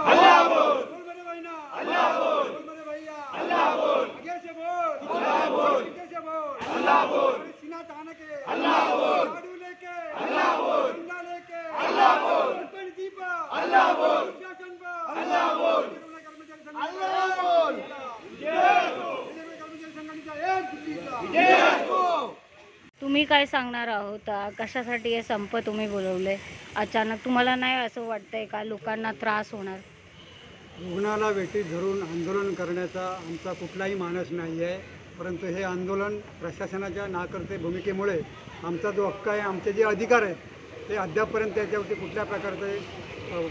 अल्लाह बोल मेरे भाईना अल्लाह बोल मेरे भैया अल्लाह बोल आगे से बोल अल्लाह बोल पीछे से बोल अल्लाह बोल सीना तान के अल्लाह बोल झाड़ू लेके अल्लाह बोल डंडा लेके अल्लाह बोल बर्तन दीपा अल्लाह बोल शासन पर अल्लाह बोल अल्लाह बोल जय हो कर्मचारी संघटनेचा एक दिल्लीचा जय हो। तुम्ही काय सांगणार आहोत? कशासाठी हे संप तुम्ही बोलवले अचानक? तुम्हाला नाही असं वाटतंय का लोकांना त्रास होणार? रुग्णाला वेठीत धरून आंदोलन करण्याचा आमचा कुठलाही मानस नाही आहे, परंतु हे आंदोलन प्रशासनाच्या नाकर्ते भूमिकेमुळे आमचा जो हक्क आहे, आमचे जे अधिकार आहेत ते अद्यापपर्यंत त्याच्यावरती कुठल्या प्रकारचे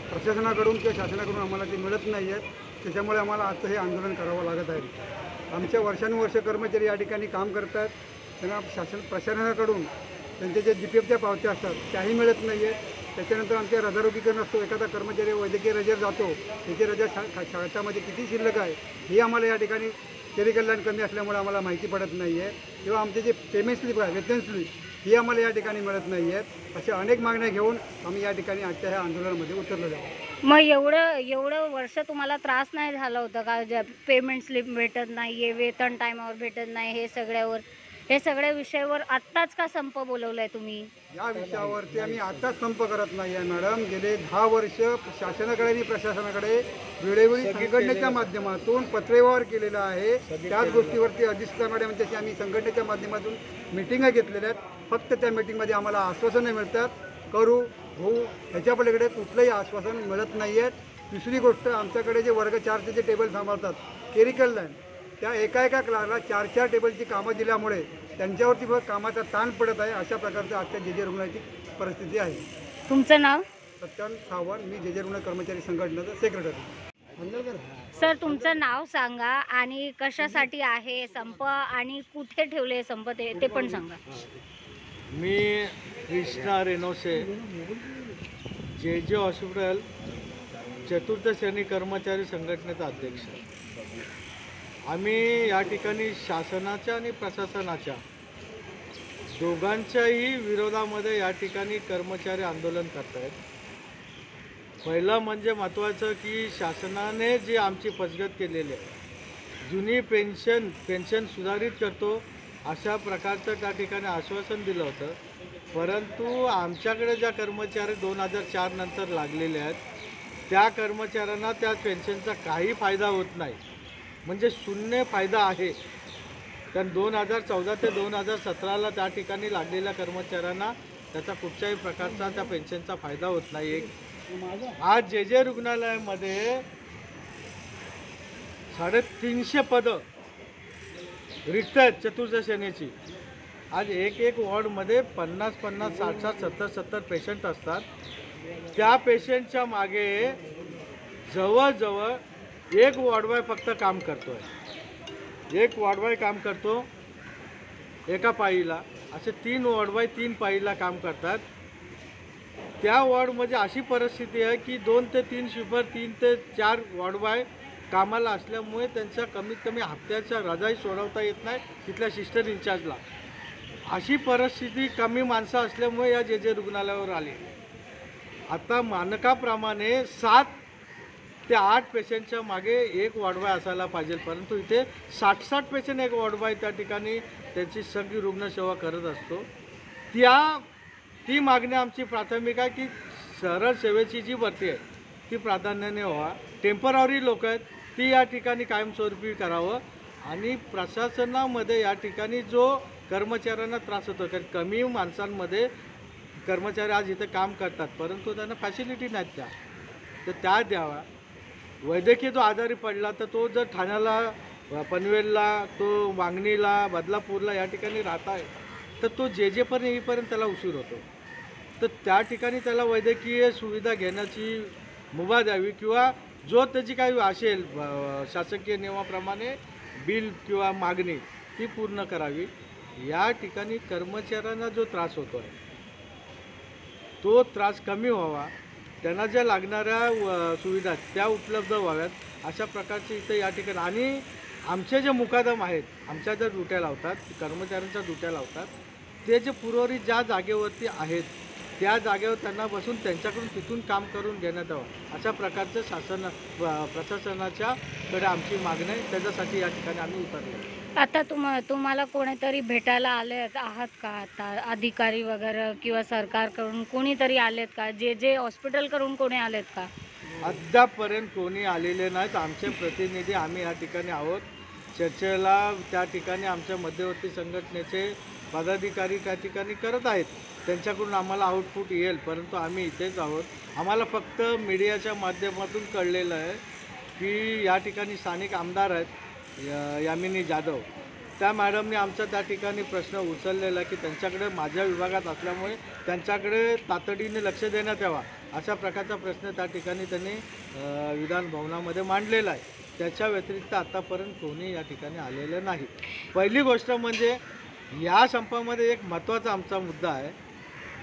प्रशासनाकडून किंवा शासनाकडून आम्हाला ते मिळत नाही आहेत। त्याच्यामुळे आम्हाला आता हे आंदोलन करावं लागत आहे। आमच्या वर्षानुवर्ष कर्मचारी या ठिकाणी काम करतात, त्यांना प्रशासनाकडून त्यांचे जे GPFच्या पावत्या असतात त्याही मिळत नाही आहेत। त्याच्यानंतर आमच्या रजारोगीकरण असतो, एखादा कर्मचारी वैद्यकीय रजेवर जातो, त्याची रजा शाळेमध्ये किती शिल्लक आहे ही आम्हाला या ठिकाणी शहरी कल्याण कमी असल्यामुळे आम्हाला माहिती पडत नाही आहे, किंवा आमचे जे पेमेंट स्लिप आहे, वेतन स्लिप ही आम्हाला या ठिकाणी मिळत नाही आहेत। अशा अनेक मागण्या घेऊन आम्ही या ठिकाणी आजच्या ह्या आंदोलनामध्ये उतरलेलो आहोत। मग एवढं वर्ष तुम्हाला त्रास नाही झाला होता का? जे पेमेंट स्लिप भेटत नाही आहे, वेतन टायमावर भेटत नाही, हे सगळ्या विषयावर आत्ताच का संप बोलवलाय तुम्ही? या विषयावरती आम्ही आताच संप करत नाही आहे मॅडम। गेले 10 वर्ष शासनाकडे आणि प्रशासनाकडे वेळोवेळी संघटनेच्या माध्यमातून पत्रव्यवहार केलेला आहे। त्याच गोष्टीवरती अजित मॅडम यांच्याशी आम्ही संघटनेच्या माध्यमातून मिटिंगा घेतलेल्या आहेत। फक्त त्या मिटिंगमध्ये आम्हाला आश्वासनं मिळतात, करू होऊ, ह्याच्या पलीकडे कुठलंही आश्वासन मिळत नाही आहे। दुसरी गोष्ट, आमच्याकडे जे वर्ग 4चे जे टेबल सांभाळतात क्लेरिकल लाईन, त्या एका क्लासला 4 टेबलची कामं दिल्यामुळे त्यांच्यावरती कामाचा ताण पडत आहे। अशा प्रकारचं आजच्या जे रुग्णाची परिस्थिती आहे। तुमचं नाव? सत्यान सावंत, मी जे रुग्ण कर्मचारी संघटनेचा सेक्रेटरी। सर, तुमचं नाव सांगा आणि कशासाठी आहे संप आणि कुठे ठेवले संप ते पण सांगा। मी कृष्णा रेनोसे, जे हॉस्पिटल चतुर्थ श्रेणी कर्मचारी संघटनेचा अध्यक्ष। आम्ही या ठिकाणी शासनाच्या आणि प्रशासनाच्या दोघांच्याही विरोधामध्ये या ठिकाणी कर्मचारी आंदोलन करत आहेत। पहिलं म्हणजे महत्त्वाचं की शासनाने जी आमची फसगत केलेली आहे, जुनी पेन्शन सुधारित करतो अशा प्रकारचं त्या ठिकाणी आश्वासन दिलं होतं, परंतु आमच्याकडे ज्या कर्मचारी 2004 नंतर लागलेले आहेत त्या कर्मचाऱ्यांना त्या पेन्शनचा काही फायदा होत नाही, म्हणजे शून्य फायदा आहे। कारण 2014 ते 2017ला त्या ठिकाणी लागलेल्या कर्मचाऱ्यांना त्याचा कुठल्याही प्रकारचा त्या पेन्शनचा फायदा होत नाही। आज जे रुग्णालयामध्ये 350 पदं रिक्त आहेत चतुर्थ श्रेणीची। आज एक वॉर्डमध्ये 50, 60, 70 पेशंट असतात। त्या पेशंटच्या मागे जवळजवळ एक वॉर्डबॉय फक्त काम करतो आहे। एक वॉर्डबॉय काम करतो एका पाळीला, असे 3 वॉर्डबॉय 3 पाळीला काम करतात। त्या वॉर्डमध्ये अशी परिस्थिती आहे की 2 ते 3 शिपर, 3 ते 4 वॉर्डबॉय कामाला असल्यामुळे त्यांच्या कमीत कमी हप्त्याच्या रजाही सोडवता येत नाही तिथल्या सिस्टर इन्चार्जला। अशी परिस्थिती कमी माणसं असल्यामुळे या जे रुग्णालयावर आली। आता मानकाप्रमाणे 7 ते 8 पेशंटच्या मागे एक वॉर्डबॉय असायला पाहिजे, परंतु इथे 60 पेशंट एक वॉर्डबॉय त्या ठिकाणी त्यांची सगळी रुग्णसेवा करत असतो। ती मागणी आमची प्राथमिक आहे की सरळ सेवेची जी भरती आहे ती प्राधान्याने व्हावा। टेम्पररी लोक आहेत ती या ठिकाणी कायमस्वरूपी करावं, आणि प्रशासनामध्ये या ठिकाणी जो कर्मचाऱ्यांना त्रास होतो, कारण कमी माणसांमध्ये कर्मचारी आज इथे काम करतात परंतु त्यांना फॅसिलिटी नाहीत तर त्या द्यावा। वैद्यकीय जो आजारी पडला तर तो जर ठाण्याला, पनवेलला, तो वांगणीला, बदलापूरला या ठिकाणी राहत आहे तर तो पण येईपर्यंत त्याला उशीर होतो, तर त्या ठिकाणी त्याला वैद्यकीय सुविधा घेण्याची मुभा द्यावी, किंवा जो त्याची काही असेल शासकीय नियमाप्रमाणे बिल किंवा मागणी ती पूर्ण करावी। या ठिकाणी कर्मचाऱ्यांना जो त्रास होतो आहे तो त्रास कमी व्हावा, त्यांना ज्या लागणाऱ्या सुविधा त्या उपलब्ध व्हाव्यात अशा प्रकारचे इथे या ठिकाणी। आणि आमचे जे मुकादम आहेत, आमच्या ज्या ड्युट्या लावतात, कर्मचाऱ्यांच्या ड्युट्या लावतात, ते जे पुरवरी ज्या जागेवरती आहेत त्या जागेवर त्यांना बसून त्यांच्याकडून तिथून काम करून घेण्यात यावं अशा प्रकारचं प्रशासनाच्याकडे आमची मागणी आहे. त्याच्यासाठी या ठिकाणी आम्ही उतरलो. आता तुम्हाला कोणीतरी भेटायला आहात का आता अधिकारी वगैरे किंवा सरकारकडून कोणीतरी आलेत का? जे हॉस्पिटलकडून कोणी आलेत का? अद्यापपर्यंत कोणी आलेले नाहीत. आमचे प्रतिनिधी आम्ही या ठिकाणी आहोत. चर्चेला त्या ठिकाणी आमच्या मध्यवर्ती संघटनेचे पदाधिकारी त्या ठिकाणी करत आहेत. त्यांच्याकडून आम्हाला आउटपुट येईल, परंतु आम्ही इथेच आहोत. आम्हाला फक्त मीडियाच्या माध्यमातून कळलेलं आहे की या ठिकाणी स्थानिक आमदार आहेत यामिनी जाधव, त्या मॅडमने आमचा त्या ठिकाणी प्रश्न उचललेला आहे की त्यांच्याकडे माझ्या विभागात असल्यामुळे त्यांच्याकडे तातडीने लक्ष देण्यात यावा अशा प्रकारचा प्रश्न त्या ठिकाणी त्यांनी विधान भवनामध्ये मांडलेला आहे. त्याच्या व्यतिरिक्त आतापर्यंत कोणी या ठिकाणी आलेलं नाही. पहिली गोष्ट म्हणजे या संपामध्ये एक महत्त्वाचा आमचा मुद्दा आहे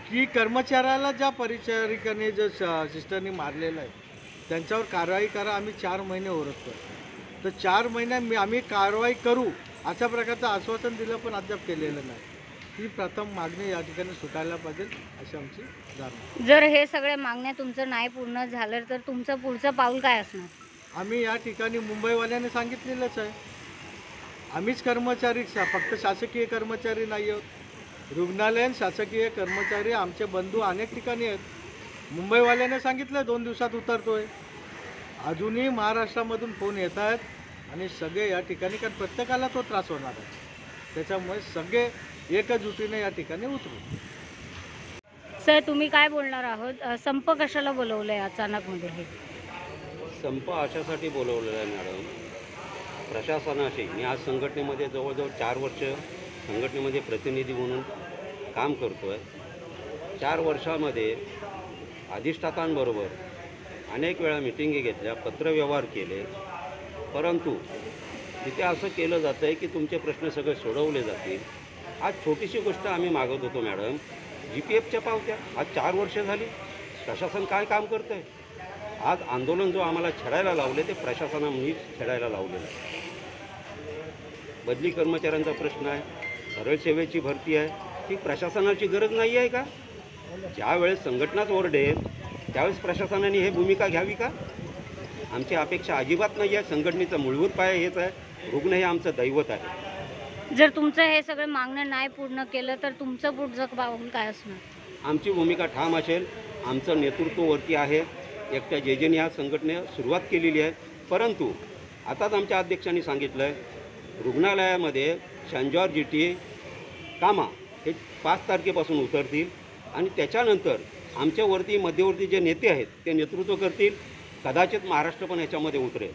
की कर्मचाऱ्याला ज्या परिचारिकाने जो सिस्टरनी मारलेलं आहे त्यांच्यावर कारवाई करा. आम्ही 4 महिने ओरडतो, तर 4 महिने आम्ही कारवाई करू अशा प्रकारचं आश्वासन दिलं पण अद्याप केलेलं नाही. ही प्रथम मागणी या ठिकाणी सुटायला पाहिजे अशी आमची धारणा. जर हे सगळे मागण्या तुमचं नाही पूर्ण झालं तर तुमचं पुढचं पाऊल काय असणार? आम्ही या ठिकाणी मुंबईवाल्याने सांगितलेलंच आहे. आम्हीच कर्मचारी फक्त शासकीय कर्मचारी नाही आहोत. रुग्णालयीन शासकीय कर्मचारी आमचे बंधू अनेक ठिकाणी आहेत. मुंबईवाल्याने सांगितलं 2 दिवसात उतरतोय. अजूनही महाराष्ट्रामधून फोन येत आहेत आणि सगळे या ठिकाणी, कारण प्रत्येकाला तो त्रास होणार आहे, त्याच्यामुळे सगळे एकजुटीने या ठिकाणी उतरू. सर तुम्ही काय बोलणार आहोत? संप कशाला बोलवलं आहे अचानकमध्ये? हे संप अशासाठी बोलवलेला आहे मॅडम, प्रशासनाशी मी आज संघटनेमध्ये जवळजवळ 4 वर्ष संघटनेमध्ये प्रतिनिधी म्हणून काम करतो आहे. 4 वर्षामध्ये अधिष्ठातांबरोबर अनेक वेळा मिटिंगी घेतल्या, पत्रव्यवहार केले, परंतु तिथे असं केलं जातं आहे की तुमचे प्रश्न सगळे सोडवले जातील. आज छोटीशी गोष्ट आम्ही मागत होतो मॅडम, GPFच्या पावत्या. आज 4 वर्ष झाली, प्रशासन काय काम करतं आहे? आज आंदोलन जो आम्हाला छेडायला लावले ते प्रशासनाने छेडायला लावलेलं आहे. बदली कर्मचाऱ्यांचा प्रश्न आहे, सरळ सेवेची भरती आहे, ही प्रशासनाची गरज नाही आहे का? ज्यावेळेस संघटनाच ओरडेल त्यावेळेस प्रशासनाने हे भूमिका घ्यावी का? आमची अपेक्षा अजिबात नाही आहे. संघटनेचा मूलभूत पाया हेच आहे, रुग्ण हे आमचं दैवत आहे. जर तुमचं हे सगळं मागणं नाही पूर्ण केलं तर तुमचं पुढचं पाऊल काय असणार? आमची भूमिका ठाम असेल. आमचं नेतृत्व वरती आहे. एकट्या जेजेने ह्या संघटनेला सुरुवात केलेली आहे, परंतु आताच आमच्या अध्यक्षांनी सांगितलं आहे रुग्णालयामध्ये शंजॉर GT कामा हे 5 तारखेपासून उतरतील आणि त्याच्यानंतर आमच्यावरती मध्यवर्ती जे नेते आहेत ते नेतृत्व करतील. कदाचित महाराष्ट्र पण याच्यामध्ये उतरेल.